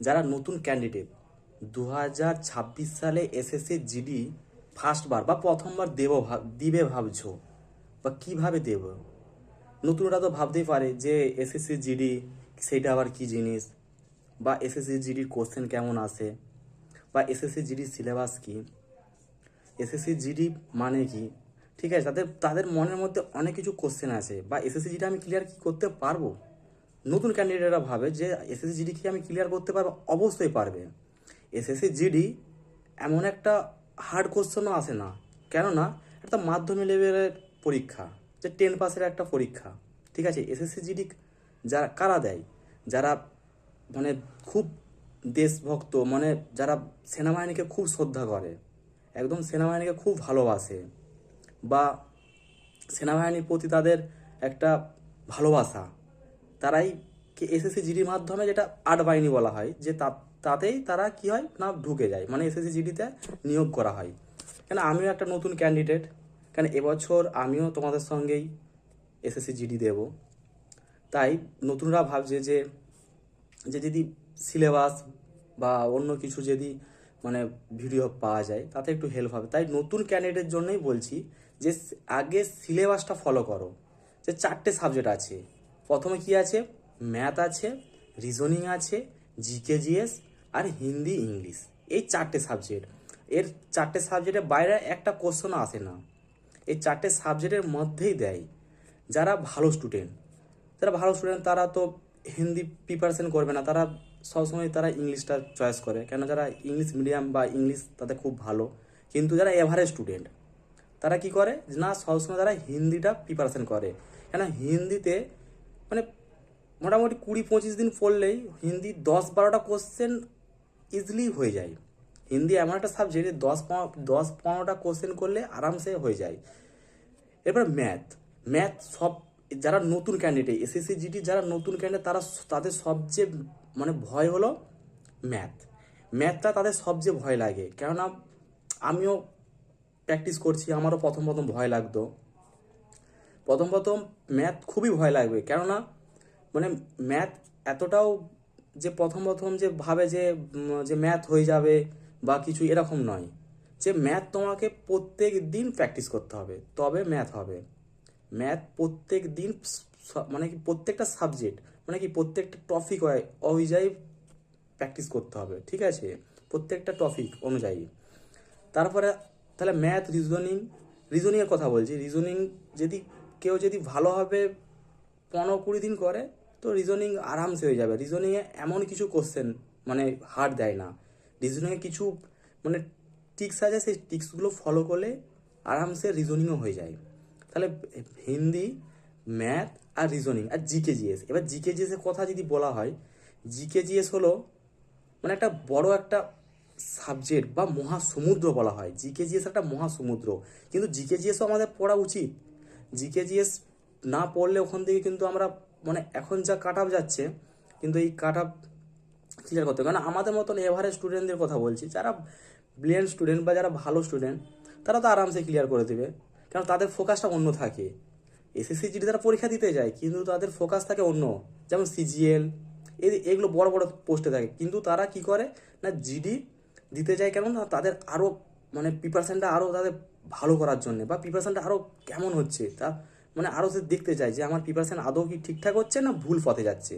যারা নতুন ক্যান্ডিডেট 2026 সালে এসএসসি জিডি ফার্স্টবার বা প্রথমবার দিবে ভাবছো, বা কিভাবে দেব? নতুনরা তো ভাবতেই পারে যে এসএসসি জিডি সেইটা আবার কি জিনিস, বা এসএসসি জিডির কোশ্চেন কেমন আসে, বা এসএসসি জিডির সিলেবাস কি, এসএসসি জিডি মানে কি। ঠিক আছে, তাদের তাদের মনের মধ্যে অনেক কিছু কোশ্চেন আছে, বা এসএসসি জিডি আমি ক্লিয়ার কি করতে পারবো। নতুন ক্যান্ডিডেটরা ভাবে যে এসএসসি জিডি কি আমি ক্লিয়ার করতে পারবো, অবশ্যই পারবে। এসএসসি জিডি এমন একটা হার্ড কোশ্চেনও আসে না, কেননা একটা মাধ্যমিক লেভেলের পরীক্ষা, যে 10 পাসের একটা পরীক্ষা। ঠিক আছে, এসএসসি জিডি যারা কারা দেয়, যারা মানে খুব দেশভক্ত, মানে যারা সেনাবাহিনীকে খুব শ্রদ্ধা করে, একদম সেনাবাহিনীকে খুব ভালোবাসে, বা সেনাবাহিনীর প্রতি তাদের একটা ভালোবাসা, তারাই এসএসসি জিডির মাধ্যমে, যেটা আট বাহিনী বলা হয়, যে তাতেই তারা কি হয় না ঢুকে যায়, মানে এসএসসি জিডিতে নিয়োগ করা হয়। কেন আমিও একটা নতুন ক্যান্ডিডেট, কেন এবছর আমিও তোমাদের সঙ্গেই এসএসসি জিডি দেব। তাই নতুনরা ভাবছে যে যে যদি সিলেবাস বা অন্য কিছু যদি মানে ভিডিও পাওয়া যায় তাতে একটু হেল্প হবে। তাই নতুন ক্যান্ডিডেটের জন্যই বলছি যে আগে সিলেবাসটা ফলো করো। যে 4টে সাবজেক্ট আছে, প্রথমে কি আছে, ম্যাথ আছে, রিজনিং আছে, জিকে জিএস, আর হিন্দি ইংলিশ। এই 4টে সাবজেক্ট, এর 4টে সাবজেক্টের বাইরে একটা কোশ্চেনও আসে না, এই 4টে সাবজেক্টের মধ্যেই দেয়। যারা ভালো স্টুডেন্ট, তারা তো হিন্দি প্রিপারেশন করবে না, তারা সবসময় তারা ইংলিশটা চয়েস করে, কেন যারা ইংলিশ মিডিয়াম বা ইংলিশ তাদের খুব ভালো। কিন্তু যারা এভারেজ স্টুডেন্ট, তারা কি করে না, সবসময় তারা হিন্দিটা প্রিপারেশন করে। কেন হিন্দিতে মানে মোটামুটি 20-25 দিন পড়লেই হিন্দি 10-12টা কোশ্চেন ইজিলি হয়ে যায়। হিন্দি এমন একটা সাবজেক্ট, 10-15টা কোশ্চেন করলে আরামসে হয়ে যায়। এবার ম্যাথ, সব যারা নতুন ক্যান্ডিডেট, এসএসসি জিডি যারা নতুন ক্যান্ডিডেট, তাদের সবচেয়ে মানে ভয় হলো ম্যাথ। ম্যাথটা তাদের সবচেয়ে ভয় লাগে, কেননা আমিও প্র্যাকটিস করছি, আমারও প্রথম প্রথম ভয় লাগতো। প্রথম প্রথম ম্যাথ খুবই ভয় লাগবে, কেননা মানে ম্যাথ এতটাও যে প্রথম প্রথম যে ভাবে যে যে ম্যাথ হয়ে যাবে বা কিছু, এরকম নয়। যে ম্যাথ তোমাকে প্রত্যেক দিন প্র্যাকটিস করতে হবে, তবে ম্যাথ হবে। ম্যাথ প্রত্যেক দিন মানে কি প্রত্যেকটা সাবজেক্ট, মানে কি প্রত্যেকটা টপিক অনুযায়ী প্র্যাকটিস করতে হবে। ঠিক আছে, প্রত্যেকটা টপিক অনুযায়ী। তারপরে তাহলে ম্যাথ, রিজনিংয়ের কথা বলছি। রিজনিং যদি কেউ যদি ভালোভাবে 15-20 দিন করে, তো রিজনিং আরামসে হয়ে যাবে। রিজনিংয়ে এমন কিছু কোশ্চেন মানে হার্ড দেয় না। রিজনিংয়ে কিছু মানে টিক্স আছে, সেই টিক্সগুলো ফলো করলে আরামসে রিজনিংও হয়ে যায়। তাহলে হিন্দি, ম্যাথ, আর রিজনিং, আর জিকে জিএস। এবার জিকে জিএস এর কথা যদি বলা হয়, জিকে জিএস হলো মানে একটা বড় একটা সাবজেক্ট বা মহাসমুদ্র বলা হয়। জিকে জিএস একটা মহাসমুদ্র, কিন্তু জিকে জিএসও আমাদের পড়া উচিত। জিকে জিএস না পড়লে ওখান থেকে কিন্তু আমরা মানে এখন যা কাট আপ যাচ্ছে, কিন্তু এই কাট আপ ক্লিয়ার করতে হবে। কারণ আমাদের মতন এভারেজ স্টুডেন্টদের কথা বলছি, যারা ব্রিলিয়ান্ট স্টুডেন্ট বা যারা ভালো স্টুডেন্ট, তারা তো আরামসে ক্লিয়ার করে দেবে, কারণ তাদের ফোকাসটা অন্য থাকে। এসএসসি জিডি তারা পরীক্ষা দিতে যায়, কিন্তু তাদের ফোকাস থাকে অন্য, যেমন সিজিএল, এগুলো বড় বড় পোস্টে থাকে। কিন্তু তারা কি করে না, জিডি দিতে যায় কেন না, তাদের আরও মানে প্রিপারেশানটা আরও তাদের ভালো করার জন্য, বা প্রিপারেশানটা আরও কেমন হচ্ছে তা মানে আরও সে দেখতে চায় যে আমার প্রিপারেশান আদৌ কি ঠিকঠাক হচ্ছে না ভুল পথে যাচ্ছে।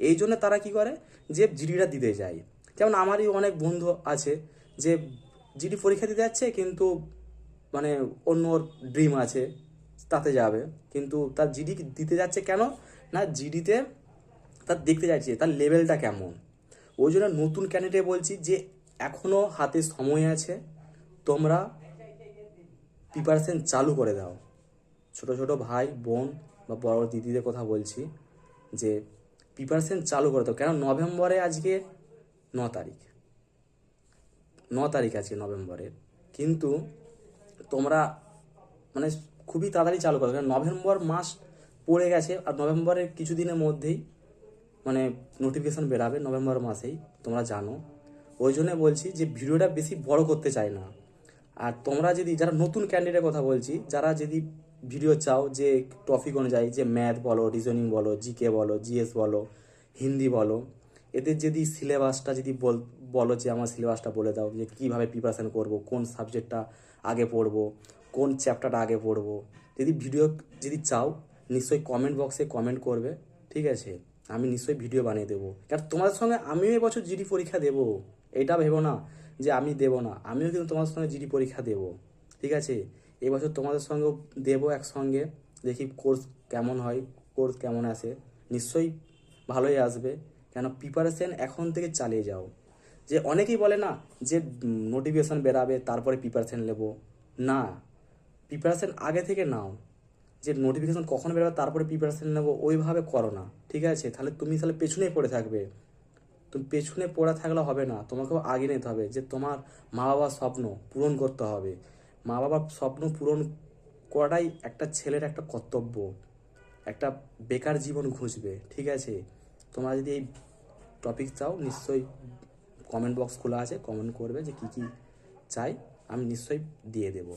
এই জন্য তারা কি করে যে জিডিটা দিতে যায়। যেমন আমারই অনেক বন্ধু আছে যে জিডি পরীক্ষা দিতে যাচ্ছে, কিন্তু মানে অন্য ড্রিম আছে তাতে যাবে, কিন্তু তার জিডি দিতে যাচ্ছে কেন না, জিডিতে তার দেখতে যাচ্ছে তার লেভেলটা কেমন। ওই জন্য নতুন ক্যান্ডিডেট বলছি যে এখনও হাতে সময় আছে, তোমরা প্রিপারেশন চালু করে দাও। ছোট ছোট ভাই বোন বা বড় দিদিদের কথা বলছি, যে প্রিপারেশন চালু করে দাও। কেন নভেম্বরে আজকে 9 তারিখ, 9 তারিখ আছে নভেম্বরের, কিন্তু তোমরা মানে খুবই তাড়াতাড়ি চালু করো, কারণ নভেম্বর মাস পড়ে গেছে, আর নভেম্বরের কিছুদিনের মধ্যেই মানে নোটিফিকেশান বেরাবে নভেম্বর মাসেই, তোমরা জানো। ওই জন্য বলছি যে ভিডিওটা বেশি বড় করতে চাই না। আর তোমরা যদি, যারা নতুন ক্যান্ডিডেটের কথা বলছি, যারা যদি ভিডিও চাও যে টপিক অনুযায়ী, যে ম্যাথ বলো, রিজনিং বলো, জিকে বলো, জিএস বলো, হিন্দি বলো, এদের যদি সিলেবাসটা যদি বলো যে আমার সিলেবাসটা বলে দাও যে কীভাবে প্রিপারেশান করব, কোন সাবজেক্টটা আগে পড়বো, কোন চ্যাপ্টারটা আগে পড়বো, যদি ভিডিও যদি চাও নিশ্চয়ই কমেন্ট বক্সে কমেন্ট করবে, ঠিক আছে? আমি নিশ্চয়ই ভিডিও বানিয়ে দেবো। কারণ তোমাদের সঙ্গে আমিও এবছর জিডি পরীক্ষা দেবো, এটা ভেবো না যে আমি দেবো না, আমিও কিন্তু তোমাদের সঙ্গে জিডি পরীক্ষা দেবো, ঠিক আছে? এবছর তোমাদের সঙ্গেও দেবো একসঙ্গে, দেখি কোর্স কেমন হয়, কোর্স কেমন আসে, নিশ্চয়ই ভালোই আসবে। কেন প্রিপারেশন এখন থেকে চালিয়ে যাও। যে অনেকেই বলে না যে নোটিফিকেশান বেরাবে তারপরে প্রিপারেশান নেবো, না, প্রিপারেশান আগে থেকে নাও। যে নোটিফিকেশান কখন বেরোবে তারপরে প্রিপারেশান নেবো ওইভাবে করো না, ঠিক আছে? তাহলে পেছনেই পড়ে থাকবে। তুমি পেছনে পড়ে থাকলে হবে না, তোমাকেও আগে নিতে হবে। যে তোমার মা বাবার স্বপ্ন পূরণ করতে হবে, মা বাবার স্বপ্ন পূরণ করাটাই একটা ছেলের একটা কর্তব্য। একটা বেকার জীবন ঘুচবে, ঠিক আছে? তোমরা যদি এই টপিক চাও নিশ্চয়ই কমেন্ট বক্স খোলা আছে, কমেন্ট করবে যে কী কী চাই, আমি নিশ্চয়ই দিয়ে দেবো।